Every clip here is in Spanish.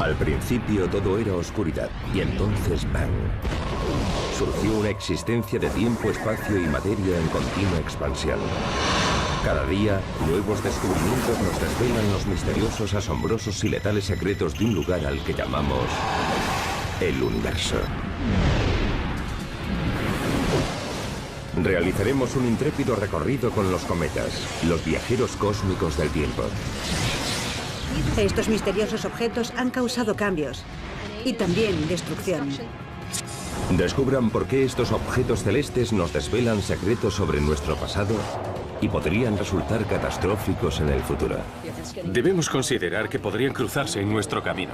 Al principio todo era oscuridad, y entonces ¡bang! Surgió una existencia de tiempo, espacio y materia en continua expansión. Cada día, nuevos descubrimientos nos desvelan los misteriosos, asombrosos y letales secretos de un lugar al que llamamos el universo. Realizaremos un intrépido recorrido con los cometas, los viajeros cósmicos del tiempo. Estos misteriosos objetos han causado cambios y también destrucción. Descubran por qué estos objetos celestes nos desvelan secretos sobre nuestro pasado y podrían resultar catastróficos en el futuro. Debemos considerar que podrían cruzarse en nuestro camino.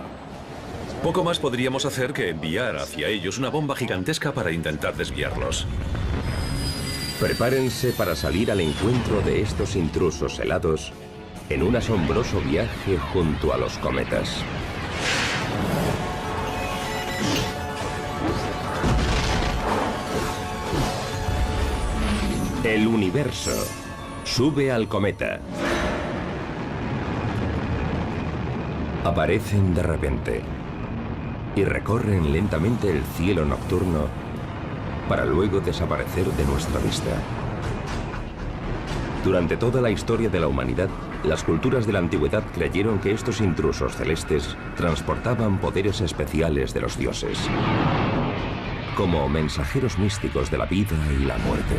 Poco más podríamos hacer que enviar hacia ellos una bomba gigantesca para intentar desviarlos. Prepárense para salir al encuentro de estos intrusos helados en un asombroso viaje junto a los cometas. El universo sube al cometa. Aparecen de repente y recorren lentamente el cielo nocturno para luego desaparecer de nuestra vista. Durante toda la historia de la humanidad, las culturas de la antigüedad creyeron que estos intrusos celestes transportaban poderes especiales de los dioses, como mensajeros místicos de la vida y la muerte.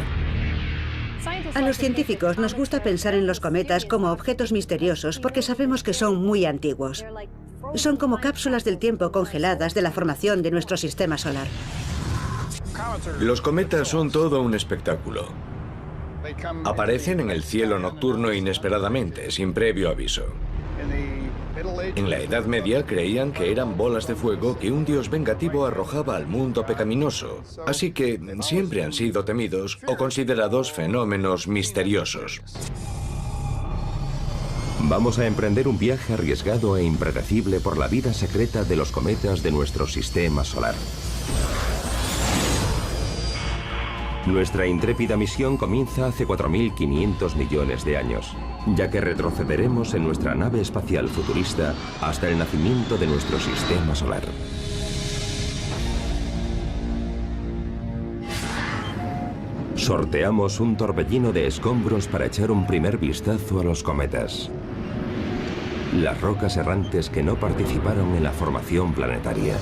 A los científicos nos gusta pensar en los cometas como objetos misteriosos porque sabemos que son muy antiguos. Son como cápsulas del tiempo congeladas de la formación de nuestro sistema solar. Los cometas son todo un espectáculo. Aparecen en el cielo nocturno inesperadamente, sin previo aviso. En la Edad Media creían que eran bolas de fuego que un dios vengativo arrojaba al mundo pecaminoso, así que siempre han sido temidos o considerados fenómenos misteriosos. Vamos a emprender un viaje arriesgado e impredecible por la vida secreta de los cometas de nuestro sistema solar. Nuestra intrépida misión comienza hace 4.500 millones de años, ya que retrocederemos en nuestra nave espacial futurista hasta el nacimiento de nuestro sistema solar. Sorteamos un torbellino de escombros para echar un primer vistazo a los cometas. Las rocas errantes que no participaron en la formación planetaria.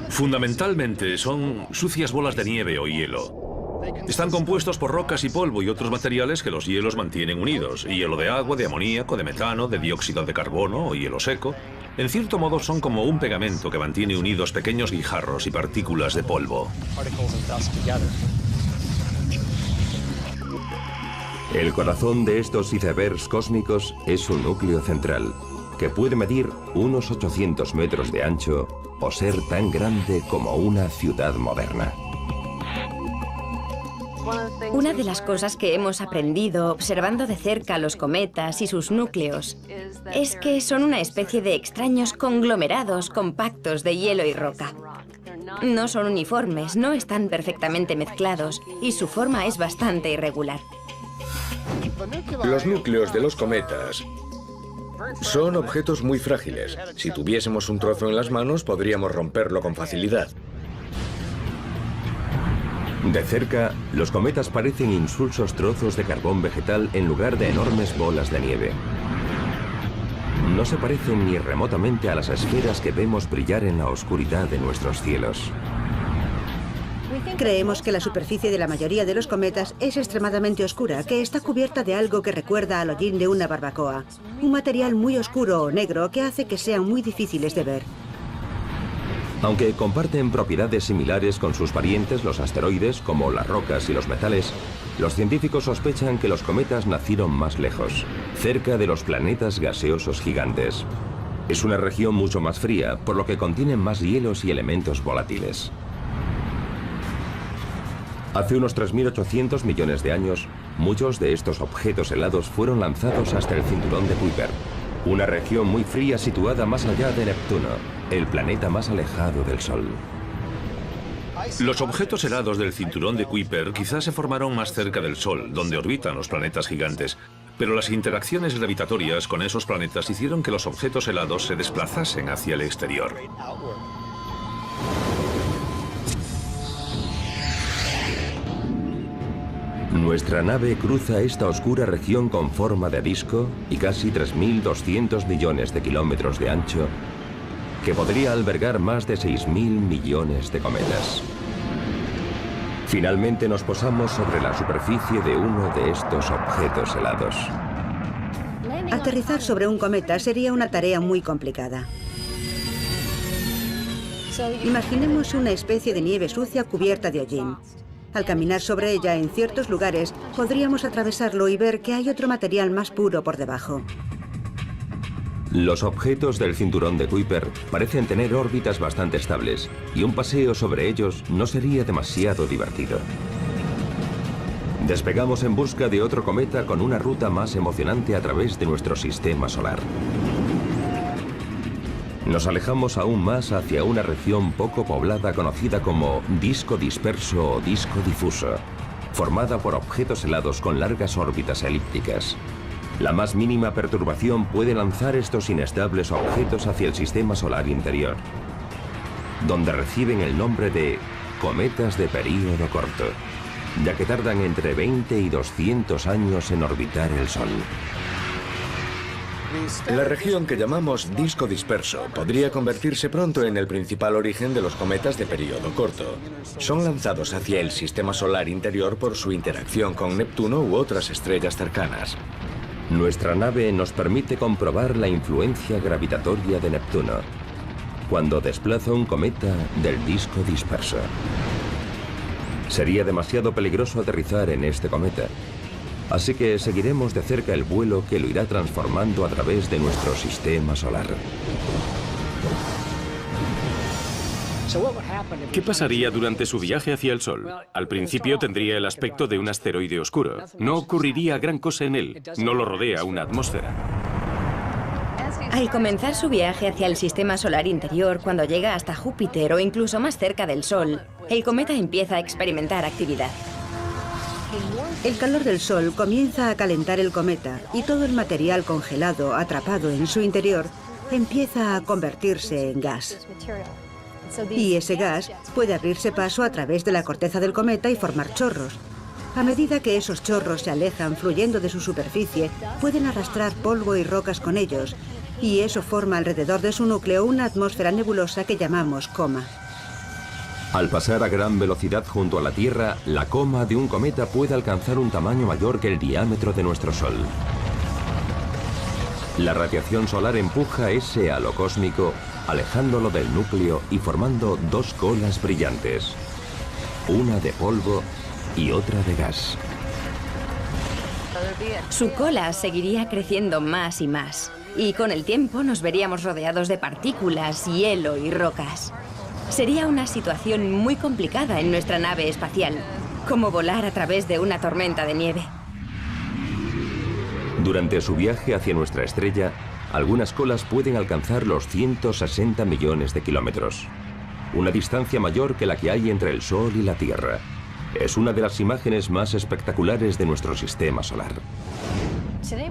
Fundamentalmente son sucias bolas de nieve o hielo. Están compuestos por rocas y polvo y otros materiales que los hielos mantienen unidos. Hielo de agua, de amoníaco, de metano, de dióxido de carbono o hielo seco. En cierto modo son como un pegamento que mantiene unidos pequeños guijarros y partículas de polvo. El corazón de estos icebergs cósmicos es su núcleo central, que puede medir unos 800 metros de ancho o ser tan grande como una ciudad moderna. Una de las cosas que hemos aprendido observando de cerca los cometas y sus núcleos es que son una especie de extraños conglomerados compactos de hielo y roca. No son uniformes, no están perfectamente mezclados y su forma es bastante irregular. Los núcleos de los cometas son objetos muy frágiles. Si tuviésemos un trozo en las manos, podríamos romperlo con facilidad. De cerca, los cometas parecen insulsos trozos de carbón vegetal en lugar de enormes bolas de nieve. No se parecen ni remotamente a las esferas que vemos brillar en la oscuridad de nuestros cielos. Creemos que la superficie de la mayoría de los cometas es extremadamente oscura, que está cubierta de algo que recuerda al hollín de una barbacoa. Un material muy oscuro o negro que hace que sean muy difíciles de ver. Aunque comparten propiedades similares con sus parientes, los asteroides, como las rocas y los metales, los científicos sospechan que los cometas nacieron más lejos, cerca de los planetas gaseosos gigantes. Es una región mucho más fría, por lo que contienen más hielos y elementos volátiles. Hace unos 3.800 millones de años, muchos de estos objetos helados fueron lanzados hasta el cinturón de Kuiper, una región muy fría situada más allá de Neptuno, el planeta más alejado del Sol. Los objetos helados del cinturón de Kuiper quizás se formaron más cerca del Sol, donde orbitan los planetas gigantes. Pero las interacciones gravitatorias con esos planetas hicieron que los objetos helados se desplazasen hacia el exterior. Nuestra nave cruza esta oscura región con forma de disco y casi 3.200 millones de kilómetros de ancho, que podría albergar más de 6.000 millones de cometas. Finalmente nos posamos sobre la superficie de uno de estos objetos helados. Aterrizar sobre un cometa sería una tarea muy complicada. Imaginemos una especie de nieve sucia cubierta de hollín. Al caminar sobre ella en ciertos lugares, podríamos atravesarlo y ver que hay otro material más puro por debajo. Los objetos del cinturón de Kuiper parecen tener órbitas bastante estables, y un paseo sobre ellos no sería demasiado divertido. Despegamos en busca de otro cometa con una ruta más emocionante a través de nuestro sistema solar. Nos alejamos aún más hacia una región poco poblada conocida como disco disperso o disco difuso, formada por objetos helados con largas órbitas elípticas. La más mínima perturbación puede lanzar estos inestables objetos hacia el sistema solar interior, donde reciben el nombre de cometas de período corto, ya que tardan entre 20 y 200 años en orbitar el Sol. La región que llamamos disco disperso podría convertirse pronto en el principal origen de los cometas de período corto. Son lanzados hacia el sistema solar interior por su interacción con Neptuno u otras estrellas cercanas. Nuestra nave nos permite comprobar la influencia gravitatoria de Neptuno cuando desplaza un cometa del disco disperso. Sería demasiado peligroso aterrizar en este cometa, así que seguiremos de cerca el vuelo que lo irá transformando a través de nuestro sistema solar. ¿Qué pasaría durante su viaje hacia el Sol? Al principio tendría el aspecto de un asteroide oscuro. No ocurriría gran cosa en él. No lo rodea una atmósfera. Al comenzar su viaje hacia el sistema solar interior, cuando llega hasta Júpiter o incluso más cerca del Sol, el cometa empieza a experimentar actividad. El calor del Sol comienza a calentar el cometa y todo el material congelado atrapado en su interior empieza a convertirse en gas. Y ese gas puede abrirse paso a través de la corteza del cometa y formar chorros. A medida que esos chorros se alejan fluyendo de su superficie, pueden arrastrar polvo y rocas con ellos, y eso forma alrededor de su núcleo una atmósfera nebulosa que llamamos coma. Al pasar a gran velocidad junto a la Tierra, la coma de un cometa puede alcanzar un tamaño mayor que el diámetro de nuestro Sol. La radiación solar empuja ese halo cósmico, alejándolo del núcleo y formando dos colas brillantes, una de polvo y otra de gas. Su cola seguiría creciendo más y más, y con el tiempo nos veríamos rodeados de partículas, hielo y rocas. Sería una situación muy complicada en nuestra nave espacial, como volar a través de una tormenta de nieve. Durante su viaje hacia nuestra estrella, algunas colas pueden alcanzar los 160 millones de kilómetros. Una distancia mayor que la que hay entre el Sol y la Tierra. Es una de las imágenes más espectaculares de nuestro sistema solar.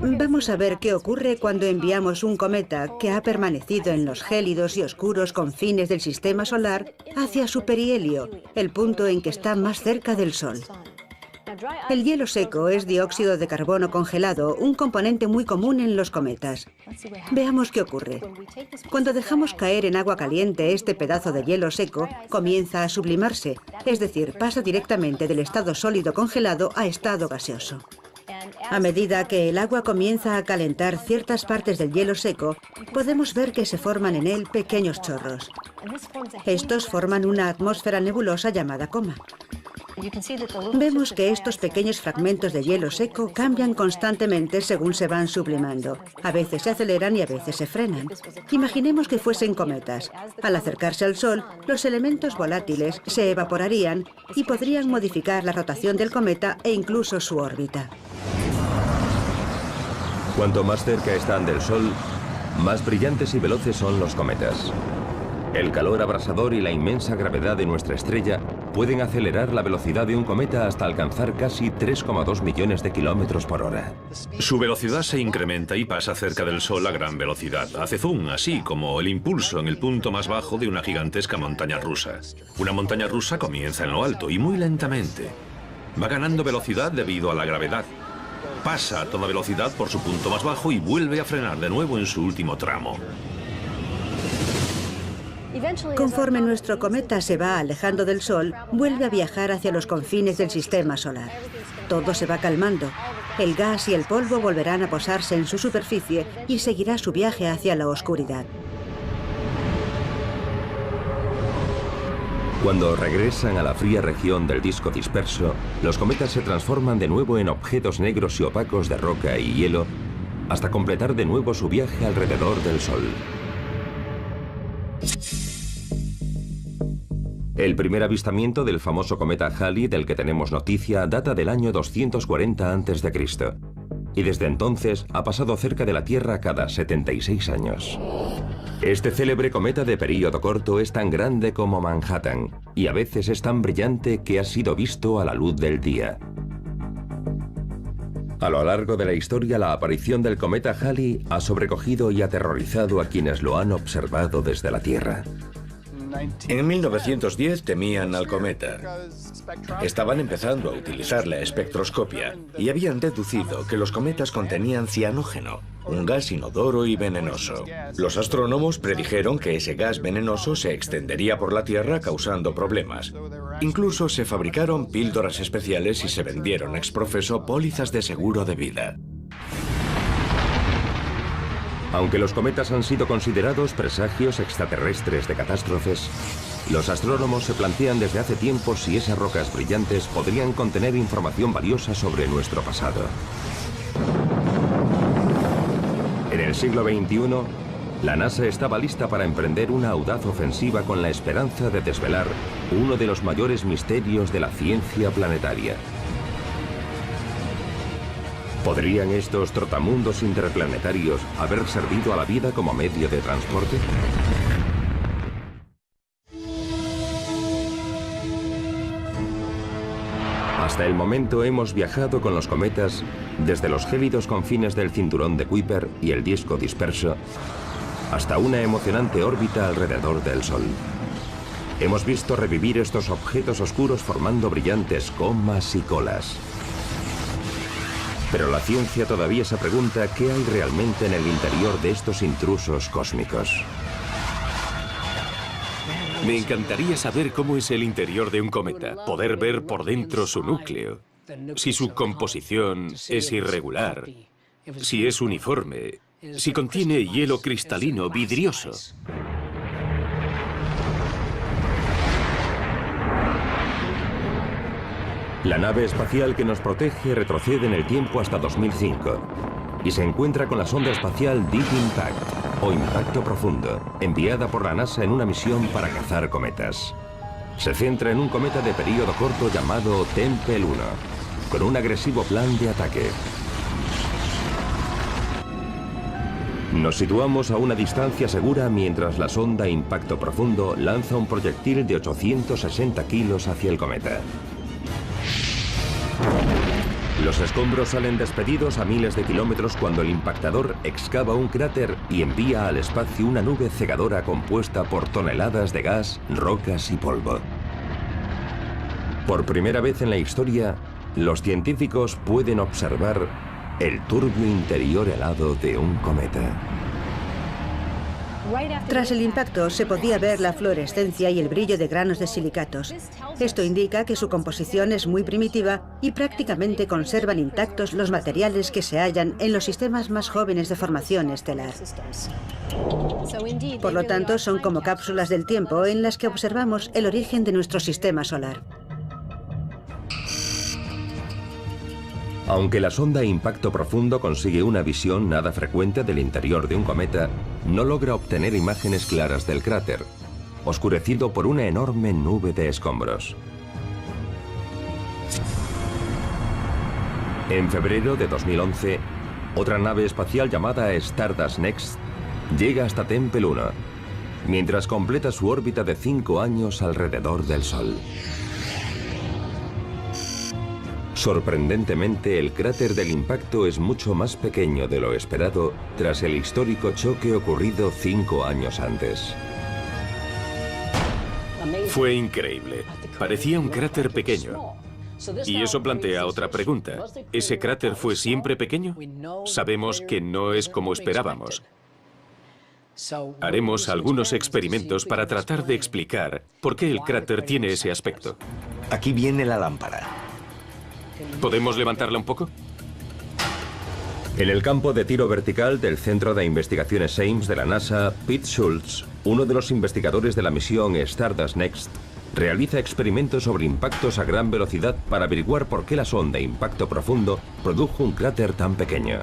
Vamos a ver qué ocurre cuando enviamos un cometa que ha permanecido en los gélidos y oscuros confines del sistema solar hacia su perihelio, el punto en que está más cerca del Sol. El hielo seco es dióxido de carbono congelado, un componente muy común en los cometas. Veamos qué ocurre. Cuando dejamos caer en agua caliente este pedazo de hielo seco, comienza a sublimarse, es decir, pasa directamente del estado sólido congelado a estado gaseoso. A medida que el agua comienza a calentar ciertas partes del hielo seco, podemos ver que se forman en él pequeños chorros. Estos forman una atmósfera nebulosa llamada coma. Vemos que estos pequeños fragmentos de hielo seco cambian constantemente según se van sublimando. A veces se aceleran y a veces se frenan. Imaginemos que fuesen cometas. Al acercarse al Sol, los elementos volátiles se evaporarían y podrían modificar la rotación del cometa e incluso su órbita. Cuanto más cerca están del Sol, más brillantes y veloces son los cometas. El calor abrasador y la inmensa gravedad de nuestra estrella pueden acelerar la velocidad de un cometa hasta alcanzar casi 3,2 millones de kilómetros por hora. Su velocidad se incrementa y pasa cerca del Sol a gran velocidad. Hace zoom, así como el impulso en el punto más bajo de una gigantesca montaña rusa. Una montaña rusa comienza en lo alto y muy lentamente. Va ganando velocidad debido a la gravedad. Pasa a toda velocidad por su punto más bajo y vuelve a frenar de nuevo en su último tramo. Conforme nuestro cometa se va alejando del Sol, vuelve a viajar hacia los confines del sistema solar. Todo se va calmando. El gas y el polvo volverán a posarse en su superficie y seguirá su viaje hacia la oscuridad. Cuando regresan a la fría región del disco disperso, los cometas se transforman de nuevo en objetos negros y opacos de roca y hielo hasta completar de nuevo su viaje alrededor del Sol. El primer avistamiento del famoso cometa Halley del que tenemos noticia data del año 240 a.C. y desde entonces ha pasado cerca de la Tierra cada 76 años. Este célebre cometa de período corto es tan grande como Manhattan y a veces es tan brillante que ha sido visto a la luz del día. A lo largo de la historia, la aparición del cometa Halley ha sobrecogido y aterrorizado a quienes lo han observado desde la Tierra. En 1910 temían al cometa. Estaban empezando a utilizar la espectroscopia y habían deducido que los cometas contenían cianógeno, un gas inodoro y venenoso. Los astrónomos predijeron que ese gas venenoso se extendería por la Tierra causando problemas. Incluso se fabricaron píldoras especiales y se vendieron ex profeso pólizas de seguro de vida. Aunque los cometas han sido considerados presagios extraterrestres de catástrofes, los astrónomos se plantean desde hace tiempo si esas rocas brillantes podrían contener información valiosa sobre nuestro pasado. En el siglo XXI, la NASA estaba lista para emprender una audaz ofensiva con la esperanza de desvelar uno de los mayores misterios de la ciencia planetaria. ¿Podrían estos trotamundos interplanetarios haber servido a la vida como medio de transporte? Hasta el momento hemos viajado con los cometas desde los gélidos confines del cinturón de Kuiper y el disco disperso hasta una emocionante órbita alrededor del Sol. Hemos visto revivir estos objetos oscuros formando brillantes comas y colas. Pero la ciencia todavía se pregunta qué hay realmente en el interior de estos intrusos cósmicos. Me encantaría saber cómo es el interior de un cometa, poder ver por dentro su núcleo, si su composición es irregular, si es uniforme, si contiene hielo cristalino vidrioso. La nave espacial que nos protege retrocede en el tiempo hasta 2005 y se encuentra con la sonda espacial Deep Impact, o Impacto Profundo, enviada por la NASA en una misión para cazar cometas. Se centra en un cometa de período corto llamado Tempel 1, con un agresivo plan de ataque. Nos situamos a una distancia segura mientras la sonda Impacto Profundo lanza un proyectil de 860 kilos hacia el cometa. Los escombros salen despedidos a miles de kilómetros cuando el impactador excava un cráter y envía al espacio una nube cegadora compuesta por toneladas de gas, rocas y polvo. Por primera vez en la historia, los científicos pueden observar el turbio interior helado de un cometa. Tras el impacto se podía ver la fluorescencia y el brillo de granos de silicatos. Esto indica que su composición es muy primitiva y prácticamente conservan intactos los materiales que se hallan en los sistemas más jóvenes de formación estelar. Por lo tanto, son como cápsulas del tiempo en las que observamos el origen de nuestro sistema solar. Aunque la sonda Impacto Profundo consigue una visión nada frecuente del interior de un cometa, no logra obtener imágenes claras del cráter, oscurecido por una enorme nube de escombros. En febrero de 2011, otra nave espacial llamada Stardust Next llega hasta Tempel 1 mientras completa su órbita de 5 años alrededor del Sol. Sorprendentemente, el cráter del impacto es mucho más pequeño de lo esperado tras el histórico choque ocurrido 5 años antes. Fue increíble. Parecía un cráter pequeño. Y eso plantea otra pregunta. ¿Ese cráter fue siempre pequeño? Sabemos que no es como esperábamos. Haremos algunos experimentos para tratar de explicar por qué el cráter tiene ese aspecto. Aquí viene la lámpara. ¿Podemos levantarla un poco? En el campo de tiro vertical del Centro de Investigaciones Ames de la NASA, Pete Schultz, uno de los investigadores de la misión Stardust Next, realiza experimentos sobre impactos a gran velocidad para averiguar por qué la sonda Impacto Profundo produjo un cráter tan pequeño.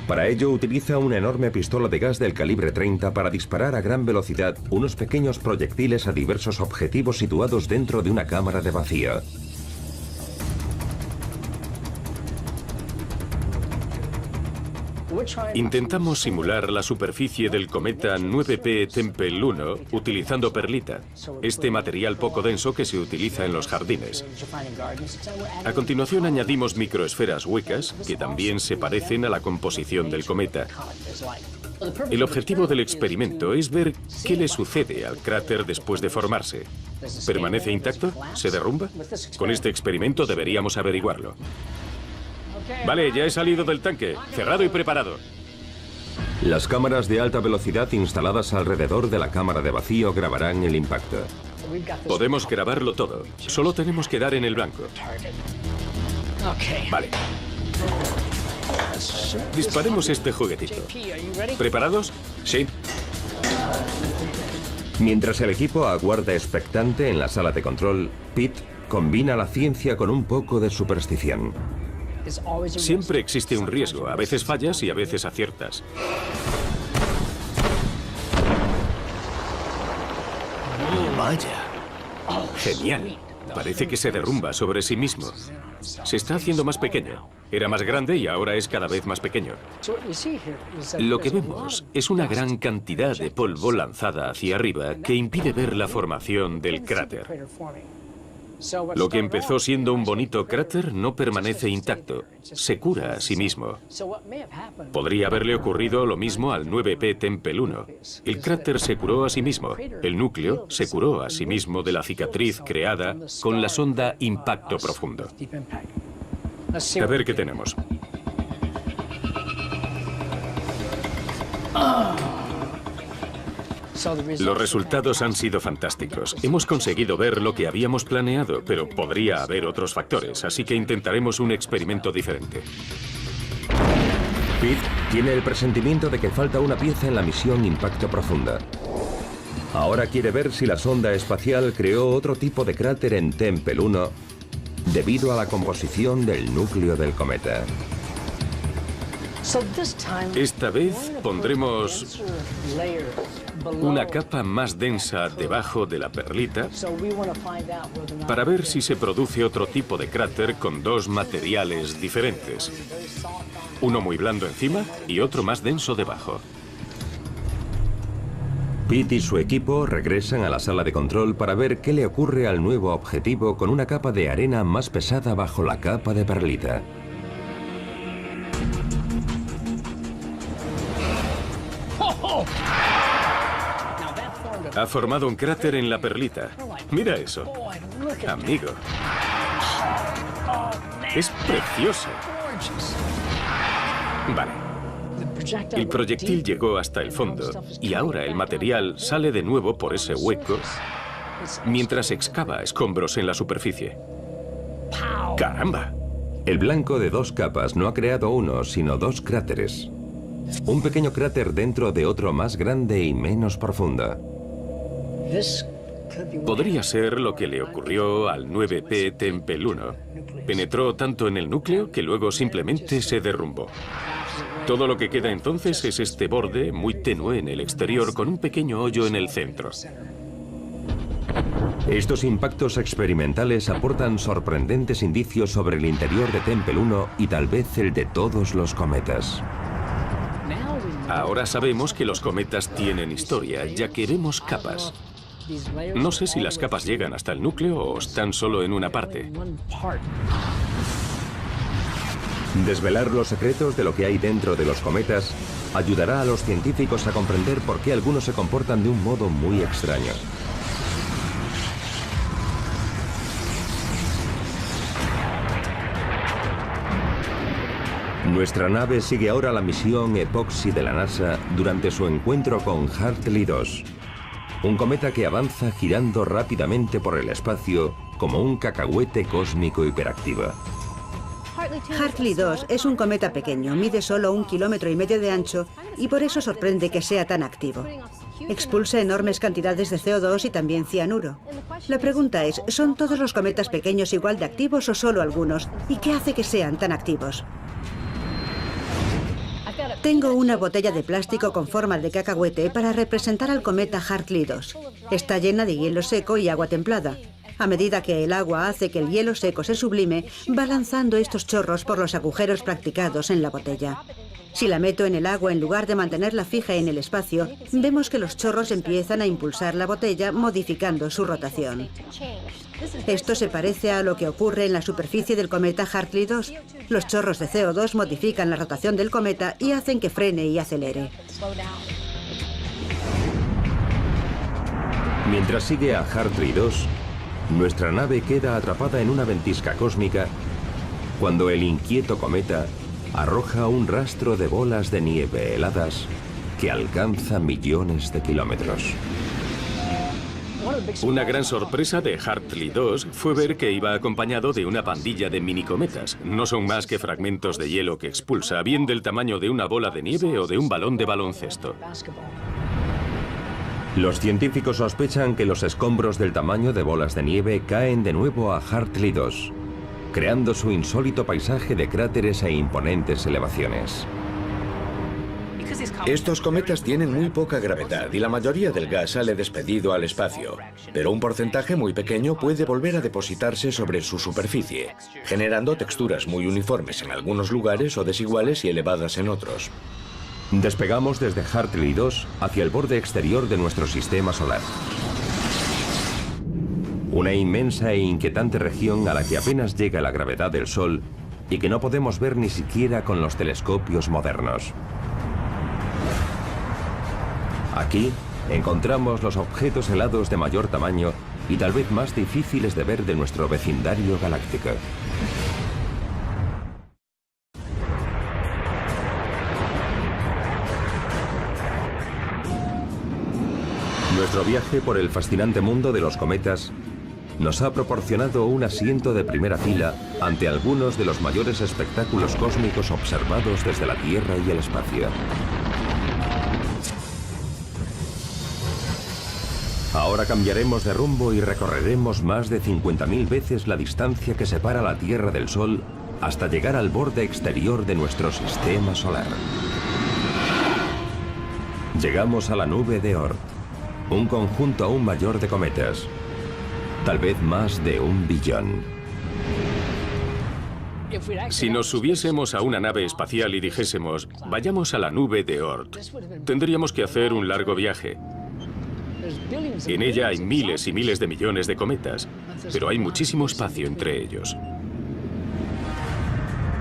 Para ello utiliza una enorme pistola de gas del calibre 30 para disparar a gran velocidad unos pequeños proyectiles a diversos objetivos situados dentro de una cámara de vacío. Intentamos simular la superficie del cometa 9P Tempel 1 utilizando perlita, este material poco denso que se utiliza en los jardines. A continuación añadimos microesferas huecas que también se parecen a la composición del cometa. El objetivo del experimento es ver qué le sucede al cráter después de formarse. ¿Permanece intacto? ¿Se derrumba? Con este experimento deberíamos averiguarlo. Vale, ya he salido del tanque. Cerrado y preparado. Las cámaras de alta velocidad instaladas alrededor de la cámara de vacío grabarán el impacto. Podemos grabarlo todo. Solo tenemos que dar en el blanco. Vale. Disparemos este juguetito. ¿Preparados? Sí. Mientras el equipo aguarda expectante en la sala de control, Pete combina la ciencia con un poco de superstición. Siempre existe un riesgo. A veces fallas y a veces aciertas. Vaya. Genial. Parece que se derrumba sobre sí mismo. Se está haciendo más pequeño. Era más grande y ahora es cada vez más pequeño. Lo que vemos es una gran cantidad de polvo lanzada hacia arriba que impide ver la formación del cráter. Lo que empezó siendo un bonito cráter no permanece intacto, se cura a sí mismo. Podría haberle ocurrido lo mismo al 9P Tempel 1. El cráter se curó a sí mismo, el núcleo se curó a sí mismo de la cicatriz creada con la sonda Impacto Profundo. A ver qué tenemos. Los resultados han sido fantásticos. Hemos conseguido ver lo que habíamos planeado, pero podría haber otros factores, así que intentaremos un experimento diferente. Pete tiene el presentimiento de que falta una pieza en la misión Impacto Profunda. Ahora quiere ver si la sonda espacial creó otro tipo de cráter en Tempel 1 debido a la composición del núcleo del cometa. Esta vez pondremos una capa más densa debajo de la perlita para ver si se produce otro tipo de cráter con dos materiales diferentes. Uno muy blando encima y otro más denso debajo. Pete y su equipo regresan a la sala de control para ver qué le ocurre al nuevo objetivo con una capa de arena más pesada bajo la capa de perlita. Ha formado un cráter en la perlita. Mira eso. Amigo. Es precioso. Vale. El proyectil llegó hasta el fondo y ahora el material sale de nuevo por ese hueco mientras excava escombros en la superficie. ¡Caramba! El blanco de dos capas no ha creado uno, sino dos cráteres. Un pequeño cráter dentro de otro más grande y menos profundo. Podría ser lo que le ocurrió al 9P Tempel 1. Penetró tanto en el núcleo que luego simplemente se derrumbó. Todo lo que queda entonces es este borde muy tenue en el exterior con un pequeño hoyo en el centro. Estos impactos experimentales aportan sorprendentes indicios sobre el interior de Tempel 1 y tal vez el de todos los cometas. Ahora sabemos que los cometas tienen historia, ya que vemos capas. No sé si las capas llegan hasta el núcleo o están solo en una parte. Desvelar los secretos de lo que hay dentro de los cometas ayudará a los científicos a comprender por qué algunos se comportan de un modo muy extraño. Nuestra nave sigue ahora la misión Epoxy de la NASA durante su encuentro con Hartley 2, un cometa que avanza girando rápidamente por el espacio como un cacahuete cósmico hiperactivo. Hartley 2 es un cometa pequeño, mide solo 1,5 kilómetros de ancho y por eso sorprende que sea tan activo. Expulsa enormes cantidades de CO2 y también cianuro. La pregunta es, ¿son todos los cometas pequeños igual de activos o solo algunos? ¿Y qué hace que sean tan activos? Tengo una botella de plástico con forma de cacahuete para representar al cometa Hartley 2. Está llena de hielo seco y agua templada. A medida que el agua hace que el hielo seco se sublime, va lanzando estos chorros por los agujeros practicados en la botella. Si la meto en el agua en lugar de mantenerla fija en el espacio, vemos que los chorros empiezan a impulsar la botella, modificando su rotación. Esto se parece a lo que ocurre en la superficie del cometa Hartley 2. Los chorros de CO2 modifican la rotación del cometa y hacen que frene y acelere. Mientras sigue a Hartley 2, nuestra nave queda atrapada en una ventisca cósmica cuando el inquieto cometa arroja un rastro de bolas de nieve heladas que alcanza millones de kilómetros. Una gran sorpresa de Hartley 2 fue ver que iba acompañado de una pandilla de minicometas. No son más que fragmentos de hielo que expulsa, bien del tamaño de una bola de nieve o de un balón de baloncesto. Los científicos sospechan que los escombros del tamaño de bolas de nieve caen de nuevo a Hartley 2, creando su insólito paisaje de cráteres e imponentes elevaciones. Estos cometas tienen muy poca gravedad y la mayoría del gas sale despedido al espacio, pero un porcentaje muy pequeño puede volver a depositarse sobre su superficie, generando texturas muy uniformes en algunos lugares o desiguales y elevadas en otros. Despegamos desde Hartley 2 hacia el borde exterior de nuestro sistema solar. Una inmensa e inquietante región a la que apenas llega la gravedad del Sol y que no podemos ver ni siquiera con los telescopios modernos. Aquí encontramos los objetos helados de mayor tamaño y tal vez más difíciles de ver de nuestro vecindario galáctico. Nuestro viaje por el fascinante mundo de los cometas nos ha proporcionado un asiento de primera fila ante algunos de los mayores espectáculos cósmicos observados desde la Tierra y el espacio. Ahora cambiaremos de rumbo y recorreremos más de 50.000 veces la distancia que separa la Tierra del Sol hasta llegar al borde exterior de nuestro sistema solar. Llegamos a la nube de Oort, un conjunto aún mayor de cometas, tal vez más de 1 billón. Si nos subiésemos a una nave espacial y dijésemos, vayamos a la nube de Oort, tendríamos que hacer un largo viaje. En ella hay miles y miles de millones de cometas, pero hay muchísimo espacio entre ellos.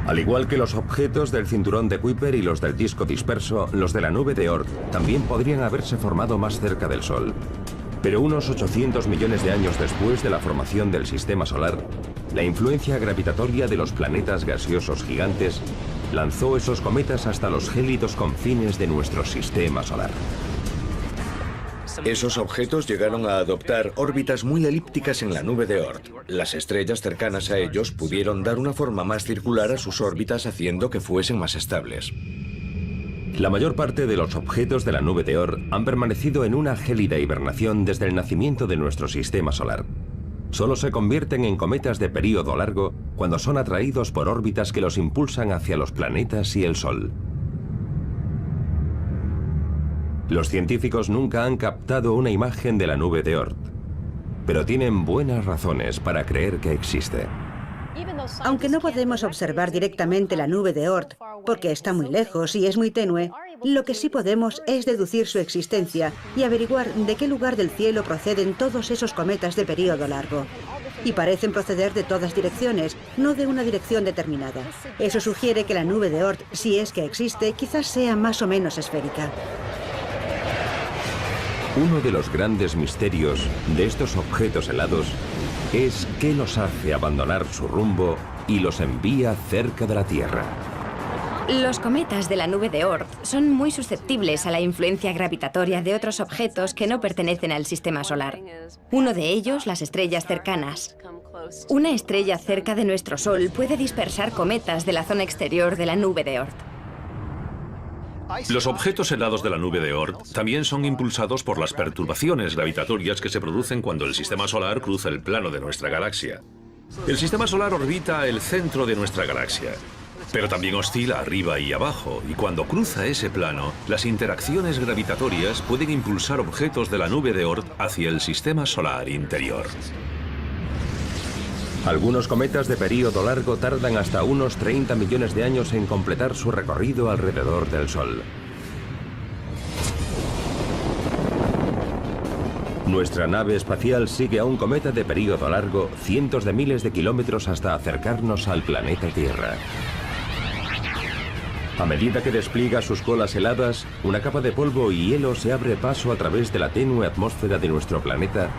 Al igual que los objetos del cinturón de Kuiper y los del disco disperso, los de la nube de Oort también podrían haberse formado más cerca del Sol. Pero unos 800 millones de años después de la formación del sistema solar, la influencia gravitatoria de los planetas gaseosos gigantes lanzó esos cometas hasta los gélidos confines de nuestro sistema solar. Esos objetos llegaron a adoptar órbitas muy elípticas en la nube de Oort. Las estrellas cercanas a ellos pudieron dar una forma más circular a sus órbitas, haciendo que fuesen más estables. La mayor parte de los objetos de la nube de Oort han permanecido en una gélida hibernación desde el nacimiento de nuestro sistema solar. Solo se convierten en cometas de período largo cuando son atraídos por órbitas que los impulsan hacia los planetas y el Sol. Los científicos nunca han captado una imagen de la nube de Oort, pero tienen buenas razones para creer que existe. Aunque no podemos observar directamente la nube de Oort, porque está muy lejos y es muy tenue, Lo que sí podemos es deducir su existencia y averiguar de qué lugar del cielo proceden todos esos cometas de período largo. Y parecen proceder de todas direcciones, no de una dirección determinada. Eso sugiere que la nube de Oort, si es que existe, quizás sea más o menos esférica. Uno de los grandes misterios de estos objetos helados es qué los hace abandonar su rumbo y los envía cerca de la Tierra. Los cometas de la nube de Oort son muy susceptibles a la influencia gravitatoria de otros objetos que no pertenecen al sistema solar. Uno de ellos, las estrellas cercanas. Una estrella cerca de nuestro Sol puede dispersar cometas de la zona exterior de la nube de Oort. Los objetos helados de la nube de Oort también son impulsados por las perturbaciones gravitatorias que se producen cuando el sistema solar cruza el plano de nuestra galaxia. El sistema solar orbita el centro de nuestra galaxia, pero también oscila arriba y abajo, y cuando cruza ese plano, las interacciones gravitatorias pueden impulsar objetos de la nube de Oort hacia el sistema solar interior. Algunos cometas de período largo tardan hasta unos 30 millones de años en completar su recorrido alrededor del Sol. Nuestra nave espacial sigue a un cometa de período largo cientos de miles de kilómetros hasta acercarnos al planeta Tierra. A medida que despliega sus colas heladas, una capa de polvo y hielo se abre paso a través de la tenue atmósfera de nuestro planeta,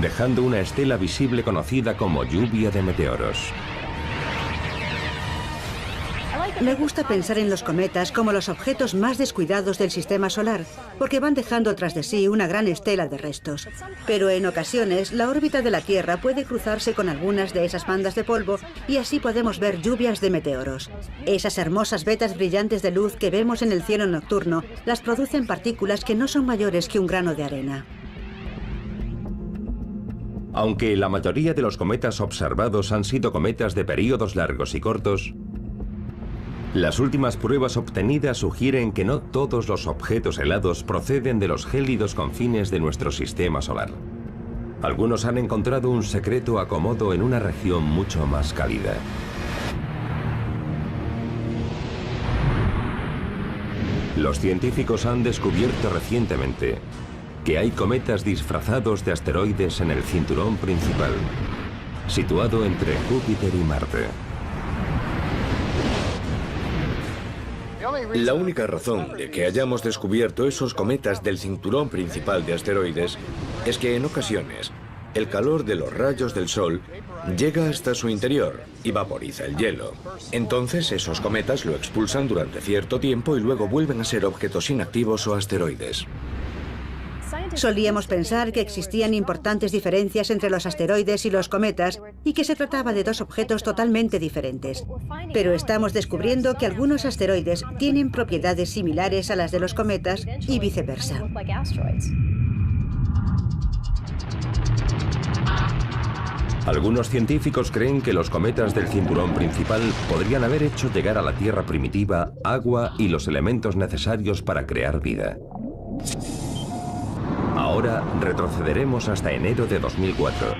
dejando una estela visible conocida como lluvia de meteoros. Me gusta pensar en los cometas como los objetos más descuidados del sistema solar, porque van dejando tras de sí una gran estela de restos. Pero en ocasiones, la órbita de la Tierra puede cruzarse con algunas de esas bandas de polvo y así podemos ver lluvias de meteoros. Esas hermosas vetas brillantes de luz que vemos en el cielo nocturno las producen partículas que no son mayores que un grano de arena. Aunque la mayoría de los cometas observados han sido cometas de períodos largos y cortos, las últimas pruebas obtenidas sugieren que no todos los objetos helados proceden de los gélidos confines de nuestro sistema solar. Algunos han encontrado un secreto acomodo en una región mucho más cálida. Los científicos han descubierto recientemente que hay cometas disfrazados de asteroides en el cinturón principal, situado entre Júpiter y Marte. La única razón de que hayamos descubierto esos cometas del cinturón principal de asteroides es que en ocasiones el calor de los rayos del Sol llega hasta su interior y vaporiza el hielo. Entonces esos cometas lo expulsan durante cierto tiempo y luego vuelven a ser objetos inactivos o asteroides. Solíamos pensar que existían importantes diferencias entre los asteroides y los cometas y que se trataba de dos objetos totalmente diferentes. Pero estamos descubriendo que algunos asteroides tienen propiedades similares a las de los cometas y viceversa. Algunos científicos creen que los cometas del cinturón principal podrían haber hecho llegar a la Tierra primitiva agua y los elementos necesarios para crear vida. Ahora retrocederemos hasta enero de 2004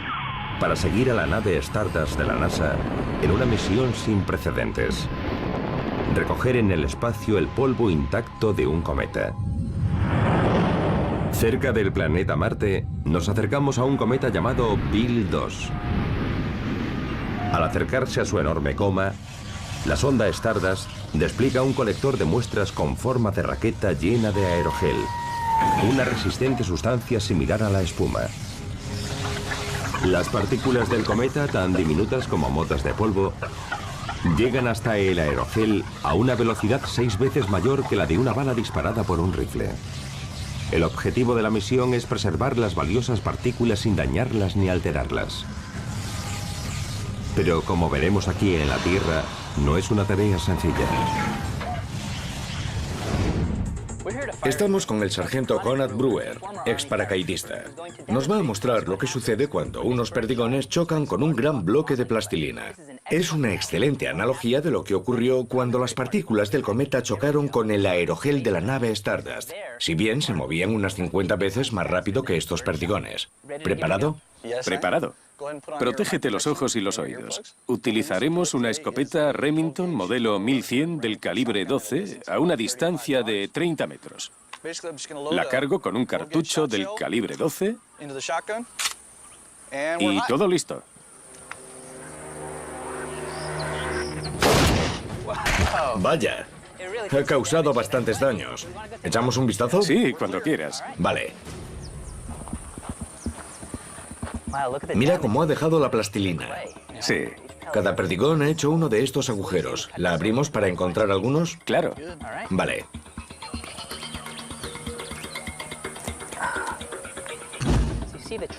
para seguir a la nave Stardust de la NASA en una misión sin precedentes. Recoger en el espacio el polvo intacto de un cometa. Cerca del planeta Marte, nos acercamos a un cometa llamado Bill 2. Al acercarse a su enorme coma, la sonda Stardust despliega un colector de muestras con forma de raqueta llena de aerogel, una resistente sustancia similar a la espuma. Las partículas del cometa, tan diminutas como motas de polvo, llegan hasta el aerogel a una velocidad 6 veces mayor que la de una bala disparada por un rifle. El objetivo de la misión es preservar las valiosas partículas sin dañarlas ni alterarlas. Pero como veremos aquí en la Tierra, no es una tarea sencilla. Estamos con el sargento Conrad Brewer, ex paracaidista. Nos va a mostrar lo que sucede cuando unos perdigones chocan con un gran bloque de plastilina. Es una excelente analogía de lo que ocurrió cuando las partículas del cometa chocaron con el aerogel de la nave Stardust, si bien se movían unas 50 veces más rápido que estos perdigones. ¿Preparado? Preparado. Protégete los ojos y los oídos. Utilizaremos una escopeta Remington modelo 1100 del calibre 12 a una distancia de 30 metros. La cargo con un cartucho del calibre 12 y todo listo. Vaya, ha causado bastantes daños. ¿Echamos un vistazo? Sí, cuando quieras. Vale. Mira cómo ha dejado la plastilina. Sí, Cada perdigón ha hecho uno de estos agujeros. ¿La abrimos para encontrar algunos? claro. Vale.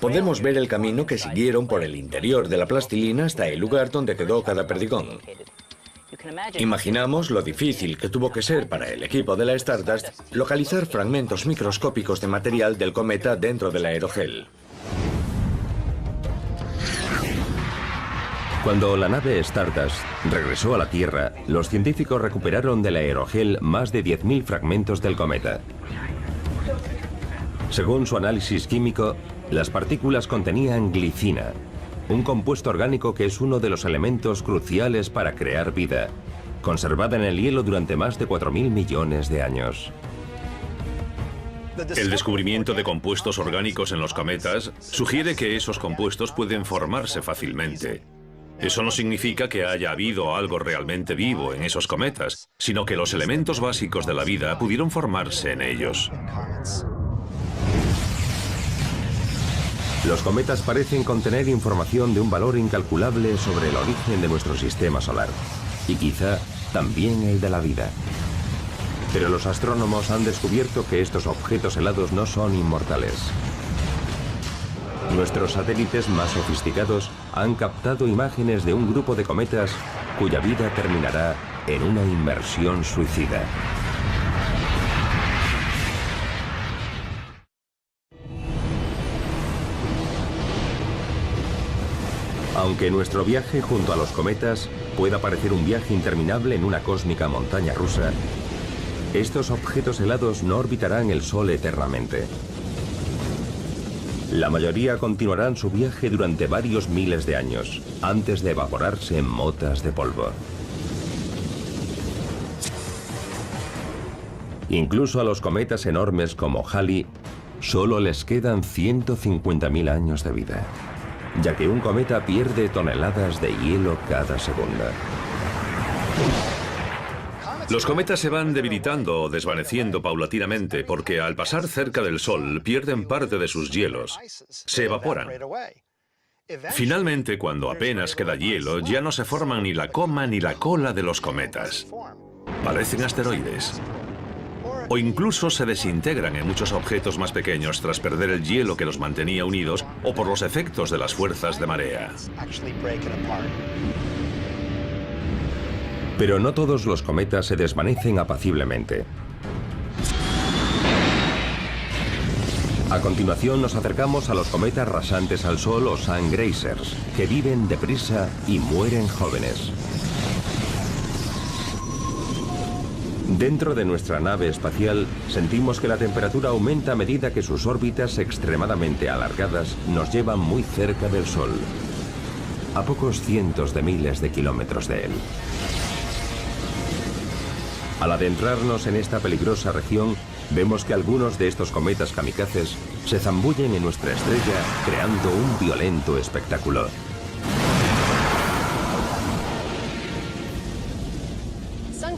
Podemos ver el camino que siguieron por el interior de la plastilina hasta el lugar donde quedó cada perdigón. Imaginamos lo difícil que tuvo que ser para el equipo de la Stardust localizar fragmentos microscópicos de material del cometa dentro del aerogel. Cuando la nave Stardust regresó a la Tierra, los científicos recuperaron del aerogel más de 10.000 fragmentos del cometa. Según su análisis químico, las partículas contenían glicina, un compuesto orgánico que es uno de los elementos cruciales para crear vida, conservada en el hielo durante más de 4.000 millones de años. El descubrimiento de compuestos orgánicos en los cometas sugiere que esos compuestos pueden formarse fácilmente. Eso no significa que haya habido algo realmente vivo en esos cometas, sino que los elementos básicos de la vida pudieron formarse en ellos. Los cometas parecen contener información de un valor incalculable sobre el origen de nuestro sistema solar, y quizá también el de la vida. Pero los astrónomos han descubierto que estos objetos helados no son inmortales. Nuestros satélites más sofisticados han captado imágenes de un grupo de cometas cuya vida terminará en una inmersión suicida. Aunque nuestro viaje junto a los cometas pueda parecer un viaje interminable en una cósmica montaña rusa, estos objetos helados no orbitarán el Sol eternamente. La mayoría continuarán su viaje durante varios miles de años, antes de evaporarse en motas de polvo. Incluso a los cometas enormes como Halley, solo les quedan 150.000 años de vida, ya que un cometa pierde toneladas de hielo cada segunda. Los cometas se van debilitando o desvaneciendo paulatinamente porque al pasar cerca del Sol pierden parte de sus hielos, se evaporan. Finalmente, cuando apenas queda hielo, ya no se forman ni la coma ni la cola de los cometas. Parecen asteroides. O incluso se desintegran en muchos objetos más pequeños tras perder el hielo que los mantenía unidos o por los efectos de las fuerzas de marea. Pero no todos los cometas se desvanecen apaciblemente. A continuación nos acercamos a los cometas rasantes al Sol o Sun Grazers, que viven deprisa y mueren jóvenes. Dentro de nuestra nave espacial, sentimos que la temperatura aumenta a medida que sus órbitas extremadamente alargadas nos llevan muy cerca del Sol, a pocos cientos de miles de kilómetros de él. Al adentrarnos en esta peligrosa región, vemos que algunos de estos cometas kamikazes se zambullen en nuestra estrella, creando un violento espectáculo.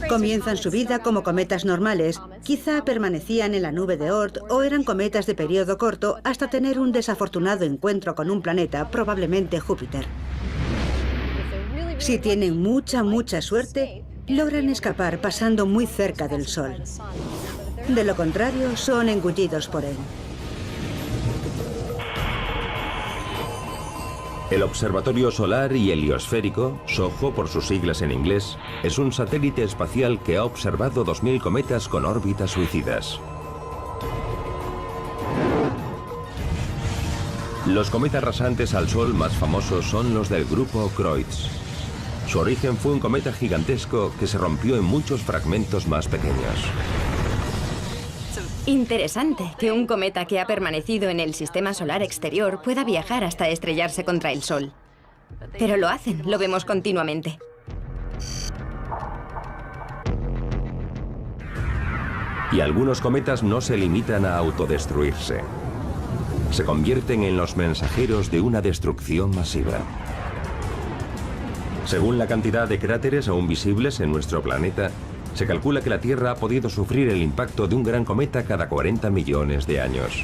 Comienzan su vida como cometas normales, quizá permanecían en la nube de Oort o eran cometas de periodo corto hasta tener un desafortunado encuentro con un planeta, probablemente Júpiter. Si tienen mucha suerte, logran escapar pasando muy cerca del Sol. De lo contrario, son engullidos por él. El Observatorio Solar y Heliosférico, SOHO por sus siglas en inglés, es un satélite espacial que ha observado 2.000 cometas con órbitas suicidas. Los cometas rasantes al Sol más famosos son los del grupo Croix. Su origen fue un cometa gigantesco que se rompió en muchos fragmentos más pequeños. Interesante que un cometa que ha permanecido en el sistema solar exterior pueda viajar hasta estrellarse contra el Sol. Pero lo hacen, lo vemos continuamente. Y algunos cometas no se limitan a autodestruirse. Se convierten en los mensajeros de una destrucción masiva. Según la cantidad de cráteres aún visibles en nuestro planeta, se calcula que la Tierra ha podido sufrir el impacto de un gran cometa cada 40 millones de años.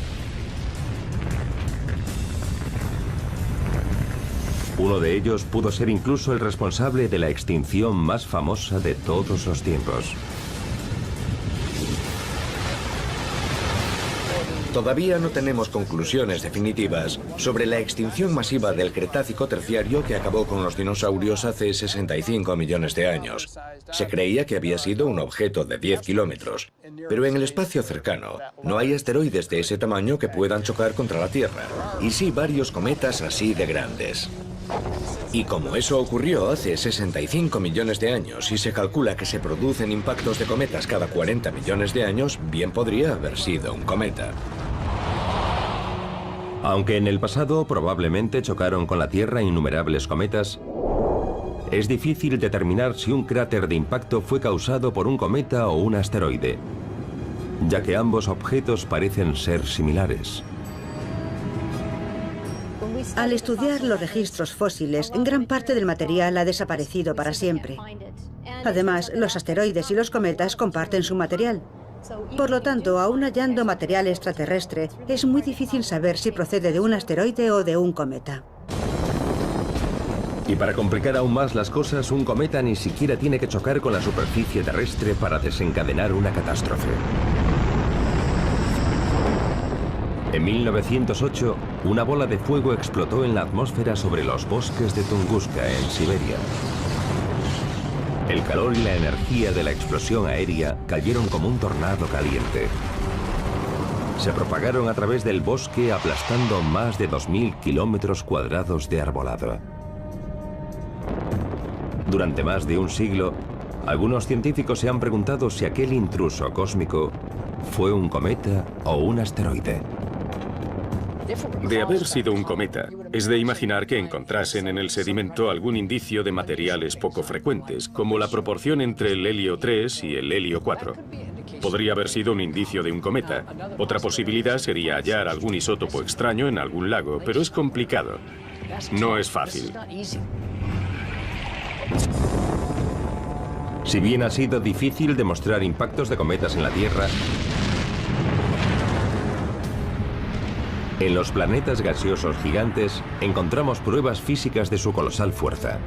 Uno de ellos pudo ser incluso el responsable de la extinción más famosa de todos los tiempos. Todavía no tenemos conclusiones definitivas sobre la extinción masiva del Cretácico terciario que acabó con los dinosaurios hace 65 millones de años. Se creía que había sido un objeto de 10 kilómetros, pero en el espacio cercano no hay asteroides de ese tamaño que puedan chocar contra la Tierra, y sí varios cometas así de grandes. Y como eso ocurrió hace 65 millones de años y se calcula que se producen impactos de cometas cada 40 millones de años, bien podría haber sido un cometa. Aunque en el pasado probablemente chocaron con la Tierra innumerables cometas, es difícil determinar si un cráter de impacto fue causado por un cometa o un asteroide, ya que ambos objetos parecen ser similares. Al estudiar los registros fósiles, gran parte del material ha desaparecido para siempre. Además, los asteroides y los cometas comparten su material. Por lo tanto, aún hallando material extraterrestre, es muy difícil saber si procede de un asteroide o de un cometa. Y para complicar aún más las cosas, un cometa ni siquiera tiene que chocar con la superficie terrestre para desencadenar una catástrofe. En 1908, una bola de fuego explotó en la atmósfera sobre los bosques de Tunguska, en Siberia. El calor y la energía de la explosión aérea cayeron como un tornado caliente. Se propagaron a través del bosque aplastando más de 2.000 kilómetros cuadrados de arbolado. Durante más de un siglo, algunos científicos se han preguntado si aquel intruso cósmico fue un cometa o un asteroide. De haber sido un cometa, es de imaginar que encontrasen en el sedimento algún indicio de materiales poco frecuentes, como la proporción entre el helio 3 y el helio 4. Podría haber sido un indicio de un cometa. Otra posibilidad sería hallar algún isótopo extraño en algún lago, pero es complicado. No es fácil. Si bien ha sido difícil demostrar impactos de cometas en la Tierra, en los planetas gaseosos gigantes encontramos pruebas físicas de su colosal fuerza.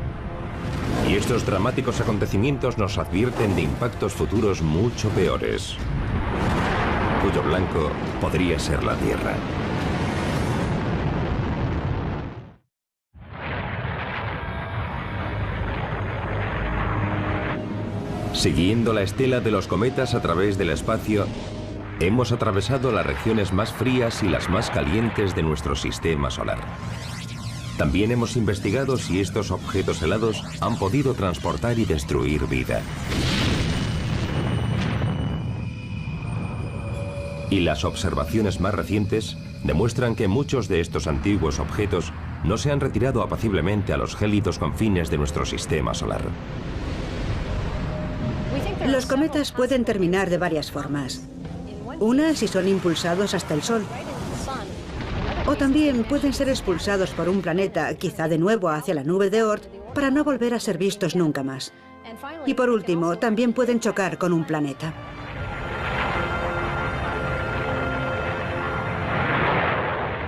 Y estos dramáticos acontecimientos nos advierten de impactos futuros mucho peores, cuyo blanco podría ser la Tierra. Siguiendo la estela de los cometas a través del espacio, hemos atravesado las regiones más frías y las más calientes de nuestro sistema solar. También hemos investigado si estos objetos helados han podido transportar y destruir vida. Y las observaciones más recientes demuestran que muchos de estos antiguos objetos no se han retirado apaciblemente a los gélidos confines de nuestro sistema solar. Los cometas pueden terminar de varias formas. Una si son impulsados hasta el Sol. O también pueden ser expulsados por un planeta, quizá de nuevo hacia la nube de Oort, para no volver a ser vistos nunca más. Y por último, también pueden chocar con un planeta.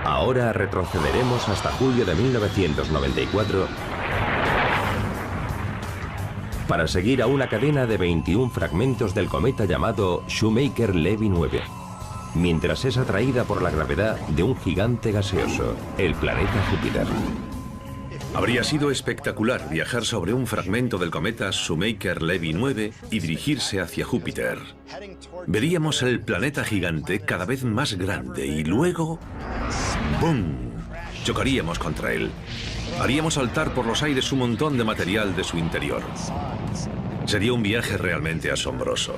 Ahora retrocederemos hasta julio de 1994 para seguir a una cadena de 21 fragmentos del cometa llamado Shoemaker-Levy 9, mientras es atraída por la gravedad de un gigante gaseoso, el planeta Júpiter. Habría sido espectacular viajar sobre un fragmento del cometa Shoemaker-Levy 9 y dirigirse hacia Júpiter. Veríamos el planeta gigante cada vez más grande y luego... ¡bum! Chocaríamos contra él. Haríamos saltar por los aires un montón de material de su interior. Sería un viaje realmente asombroso.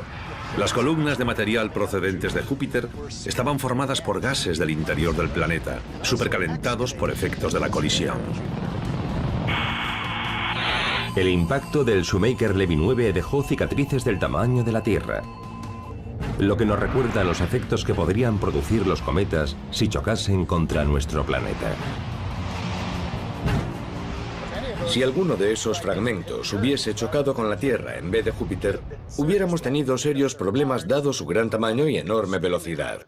Las columnas de material procedentes de Júpiter estaban formadas por gases del interior del planeta, supercalentados por efectos de la colisión. El impacto del Shoemaker-Levy 9 dejó cicatrices del tamaño de la Tierra, lo que nos recuerda los efectos que podrían producir los cometas si chocasen contra nuestro planeta. Si alguno de esos fragmentos hubiese chocado con la Tierra en vez de Júpiter, hubiéramos tenido serios problemas dado su gran tamaño y enorme velocidad.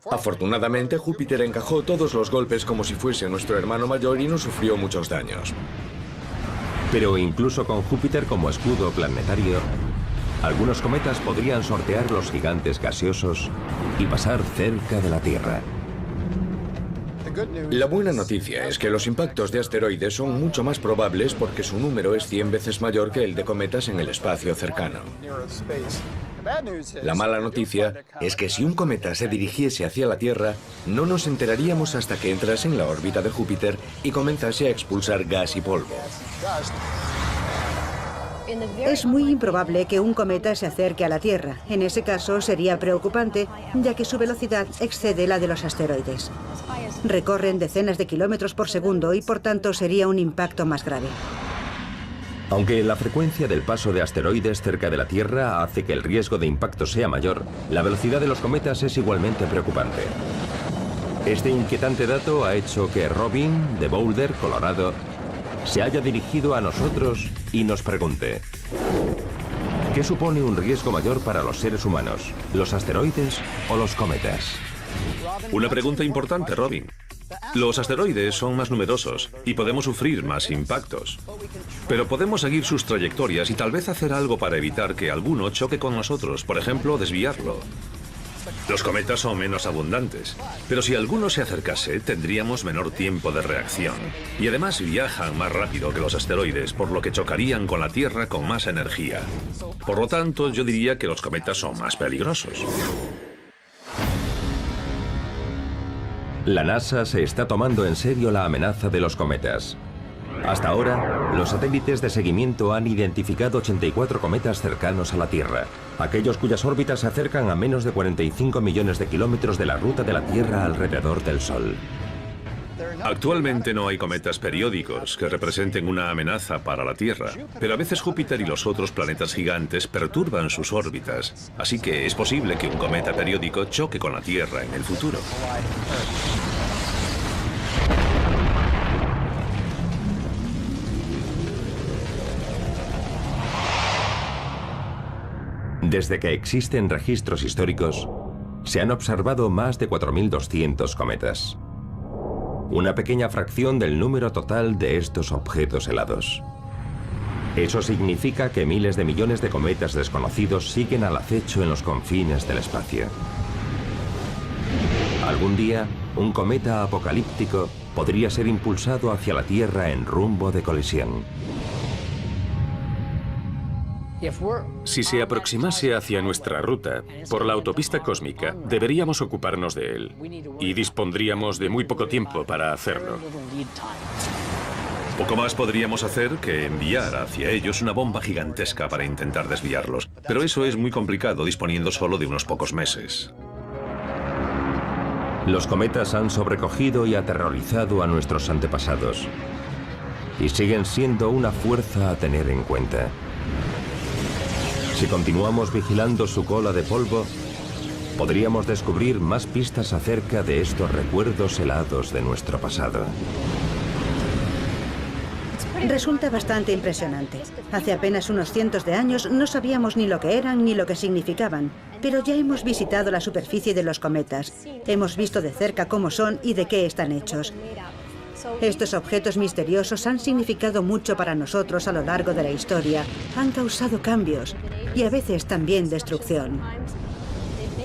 Afortunadamente, Júpiter encajó todos los golpes como si fuese nuestro hermano mayor y no sufrió muchos daños. Pero incluso con Júpiter como escudo planetario, algunos cometas podrían sortear los gigantes gaseosos y pasar cerca de la Tierra. La buena noticia es que los impactos de asteroides son mucho más probables porque su número es 100 veces mayor que el de cometas en el espacio cercano. La mala noticia es que si un cometa se dirigiese hacia la Tierra, no nos enteraríamos hasta que entrase en la órbita de Júpiter y comenzase a expulsar gas y polvo. Es muy improbable que un cometa se acerque a la Tierra. En ese caso sería preocupante, ya que su velocidad excede la de los asteroides. Recorren decenas de kilómetros por segundo y por tanto sería un impacto más grave. Aunque la frecuencia del paso de asteroides cerca de la Tierra hace que el riesgo de impacto sea mayor, la velocidad de los cometas es igualmente preocupante. Este inquietante dato ha hecho que Robin, de Boulder, Colorado, se haya dirigido a nosotros y nos pregunte: ¿qué supone un riesgo mayor para los seres humanos, los asteroides o los cometas? Una pregunta importante, Robin. Los asteroides son más numerosos y podemos sufrir más impactos. Pero podemos seguir sus trayectorias y tal vez hacer algo para evitar que alguno choque con nosotros, por ejemplo, desviarlo. Los cometas son menos abundantes, pero si alguno se acercase, tendríamos menor tiempo de reacción. Y además viajan más rápido que los asteroides, por lo que chocarían con la Tierra con más energía. Por lo tanto, yo diría que los cometas son más peligrosos. La NASA se está tomando en serio la amenaza de los cometas. Hasta ahora, los satélites de seguimiento han identificado 84 cometas cercanos a la Tierra, aquellos cuyas órbitas se acercan a menos de 45 millones de kilómetros de la ruta de la Tierra alrededor del Sol. Actualmente no hay cometas periódicos que representen una amenaza para la Tierra, pero a veces Júpiter y los otros planetas gigantes perturban sus órbitas, así que es posible que un cometa periódico choque con la Tierra en el futuro. Desde que existen registros históricos, se han observado más de 4.200 cometas. Una pequeña fracción del número total de estos objetos helados. Eso significa que miles de millones de cometas desconocidos siguen al acecho en los confines del espacio. Algún día, un cometa apocalíptico podría ser impulsado hacia la Tierra en rumbo de colisión. Si se aproximase hacia nuestra ruta, por la autopista cósmica, deberíamos ocuparnos de él. Y dispondríamos de muy poco tiempo para hacerlo. Poco más podríamos hacer que enviar hacia ellos una bomba gigantesca para intentar desviarlos. Pero eso es muy complicado disponiendo solo de unos pocos meses. Los cometas han sobrecogido y aterrorizado a nuestros antepasados. Y siguen siendo una fuerza a tener en cuenta. Si continuamos vigilando su cola de polvo, podríamos descubrir más pistas acerca de estos recuerdos helados de nuestro pasado. Resulta bastante impresionante. Hace apenas unos cientos de años no sabíamos ni lo que eran ni lo que significaban, pero ya hemos visitado la superficie de los cometas. Hemos visto de cerca cómo son y de qué están hechos. Estos objetos misteriosos han significado mucho para nosotros a lo largo de la historia. Han causado cambios y a veces también destrucción.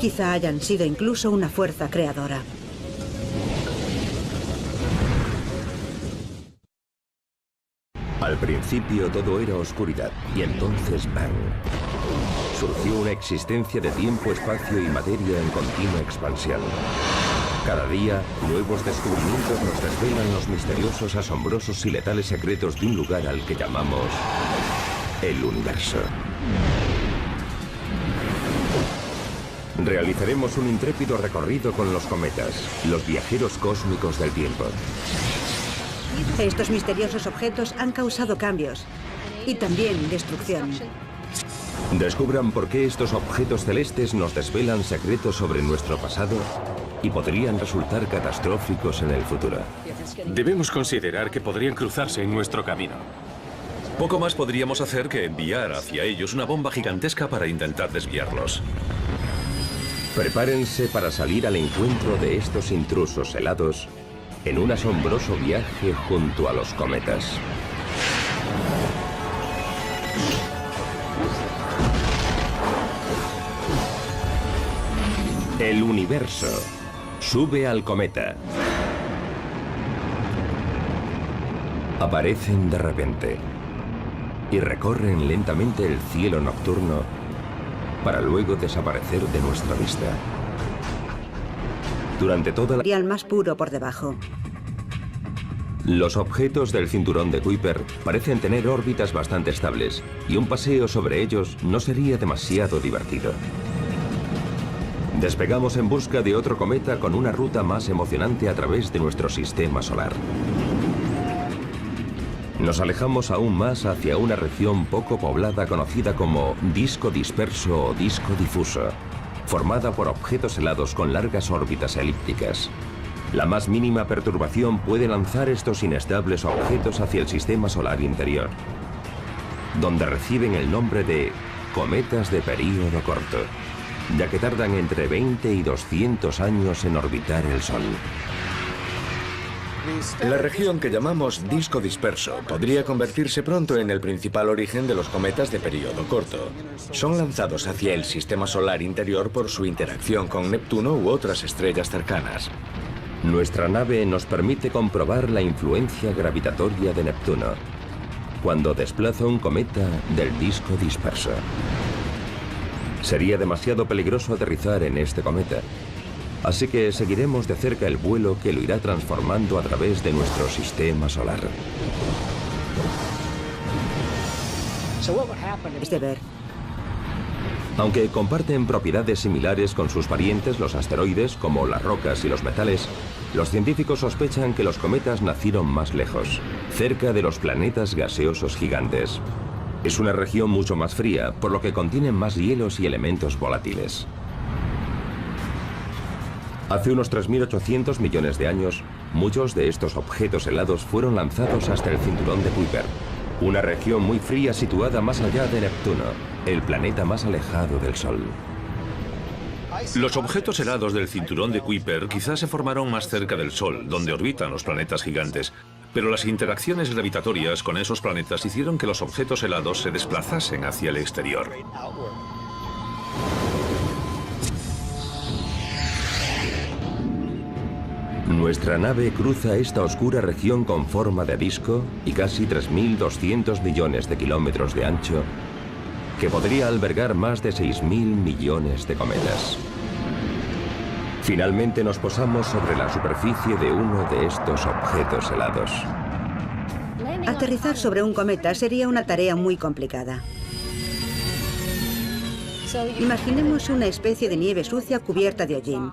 Quizá hayan sido incluso una fuerza creadora. Al principio todo era oscuridad y entonces ¡bang! Surgió una existencia de tiempo, espacio y materia en continua expansión. Cada día, nuevos descubrimientos nos desvelan los misteriosos, asombrosos y letales secretos de un lugar al que llamamos el universo. Realizaremos un intrépido recorrido con los cometas, los viajeros cósmicos del tiempo. Estos misteriosos objetos han causado cambios y también destrucción. Descubran por qué estos objetos celestes nos desvelan secretos sobre nuestro pasado y podrían resultar catastróficos en el futuro. Debemos considerar que podrían cruzarse en nuestro camino. Poco más podríamos hacer que enviar hacia ellos una bomba gigantesca para intentar desviarlos. Prepárense para salir al encuentro de estos intrusos helados en un asombroso viaje junto a los cometas. El universo sube al cometa. Aparecen de repente y recorren lentamente el cielo nocturno para luego desaparecer de nuestra vista. Durante toda la... Material más puro por debajo. Los objetos del cinturón de Kuiper parecen tener órbitas bastante estables y un paseo sobre ellos no sería demasiado divertido. Despegamos en busca de otro cometa con una ruta más emocionante a través de nuestro sistema solar. Nos alejamos aún más hacia una región poco poblada conocida como disco disperso o disco difuso, formada por objetos helados con largas órbitas elípticas. La más mínima perturbación puede lanzar estos inestables objetos hacia el sistema solar interior, donde reciben el nombre de cometas de período corto, ya que tardan entre 20 y 200 años en orbitar el Sol. La región que llamamos disco disperso podría convertirse pronto en el principal origen de los cometas de período corto. Son lanzados hacia el sistema solar interior por su interacción con Neptuno u otras estrellas cercanas. Nuestra nave nos permite comprobar la influencia gravitatoria de Neptuno cuando desplaza un cometa del disco disperso. Sería demasiado peligroso aterrizar en este cometa, así que seguiremos de cerca el vuelo que lo irá transformando a través de nuestro sistema solar. Es de ver. Aunque comparten propiedades similares con sus parientes, los asteroides, como las rocas y los metales, los científicos sospechan que los cometas nacieron más lejos, cerca de los planetas gaseosos gigantes. Es una región mucho más fría, por lo que contienen más hielos y elementos volátiles. Hace unos 3.800 millones de años, muchos de estos objetos helados fueron lanzados hasta el cinturón de Kuiper, una región muy fría situada más allá de Neptuno, el planeta más alejado del Sol. Los objetos helados del cinturón de Kuiper quizás se formaron más cerca del Sol, donde orbitan los planetas gigantes, pero las interacciones gravitatorias con esos planetas hicieron que los objetos helados se desplazasen hacia el exterior. Nuestra nave cruza esta oscura región con forma de disco y casi 3.200 millones de kilómetros de ancho, que podría albergar más de 6.000 millones de cometas. Finalmente nos posamos sobre la superficie de uno de estos objetos helados. Aterrizar sobre un cometa sería una tarea muy complicada. Imaginemos una especie de nieve sucia cubierta de hollín.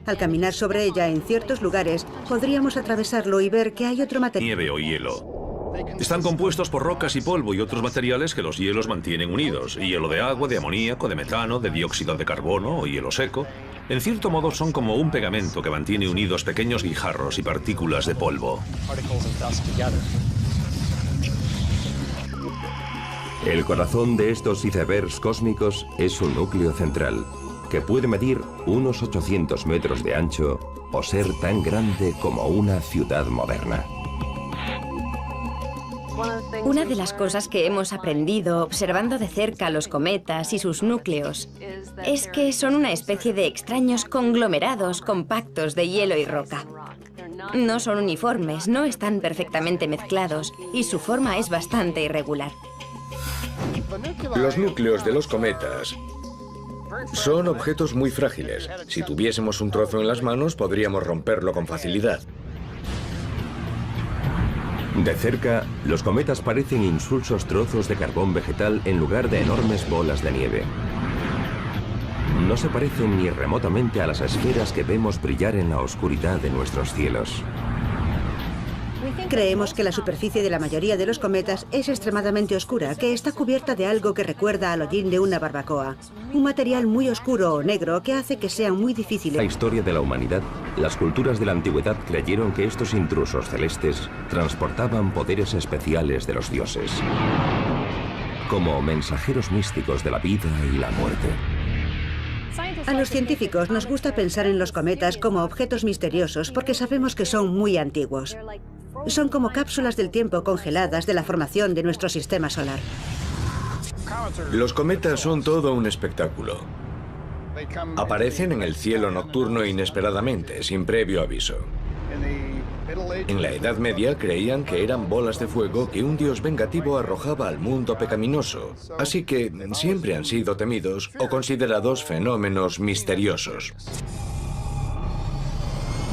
Al caminar sobre ella en ciertos lugares, podríamos atravesarlo y ver que hay otro material. Nieve o hielo. Están compuestos por rocas y polvo y otros materiales que los hielos mantienen unidos. Hielo de agua, de amoníaco, de metano, de dióxido de carbono o hielo seco. En cierto modo son como un pegamento que mantiene unidos pequeños guijarros y partículas de polvo. El corazón de estos icebergs cósmicos es su núcleo central, que puede medir unos 800 metros de ancho o ser tan grande como una ciudad moderna. Una de las cosas que hemos aprendido observando de cerca los cometas y sus núcleos es que son una especie de extraños conglomerados compactos de hielo y roca. No son uniformes, no están perfectamente mezclados y su forma es bastante irregular. Los núcleos de los cometas son objetos muy frágiles. Si tuviésemos un trozo en las manos, podríamos romperlo con facilidad. De cerca, los cometas parecen insulsos trozos de carbón vegetal en lugar de enormes bolas de nieve. no se parecen ni remotamente a las esferas que vemos brillar en la oscuridad de nuestros cielos. Creemos que la superficie de la mayoría de los cometas es extremadamente oscura, que está cubierta de algo que recuerda al hollín de una barbacoa. Un material muy oscuro o negro que hace que sean muy En la difíciles. historia de la humanidad, las culturas de la antigüedad creyeron que estos intrusos celestes transportaban poderes especiales de los dioses, como mensajeros místicos de la vida y la muerte. A los científicos nos gusta pensar en los cometas como objetos misteriosos porque sabemos que son muy antiguos. Son como cápsulas del tiempo congeladas de la formación de nuestro sistema solar. Los cometas son todo un espectáculo. Aparecen en el cielo nocturno inesperadamente, sin previo aviso. En la Edad Media creían que eran bolas de fuego que un dios vengativo arrojaba al mundo pecaminoso, así que siempre han sido temidos o considerados fenómenos misteriosos.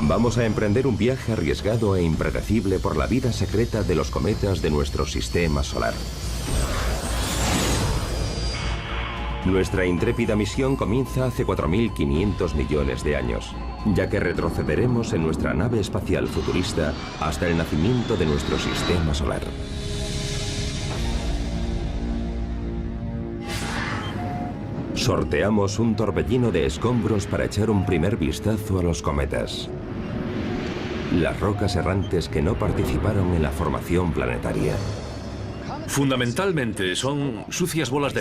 Vamos a emprender un viaje arriesgado e impredecible por la vida secreta de los cometas de nuestro sistema solar. Nuestra intrépida misión comienza hace 4.500 millones de años, ya que retrocederemos en nuestra nave espacial futurista hasta el nacimiento de nuestro sistema solar. Sorteamos un torbellino de escombros para echar un primer vistazo a los cometas. Las rocas errantes que no participaron en la formación planetaria. Fundamentalmente son sucias bolas de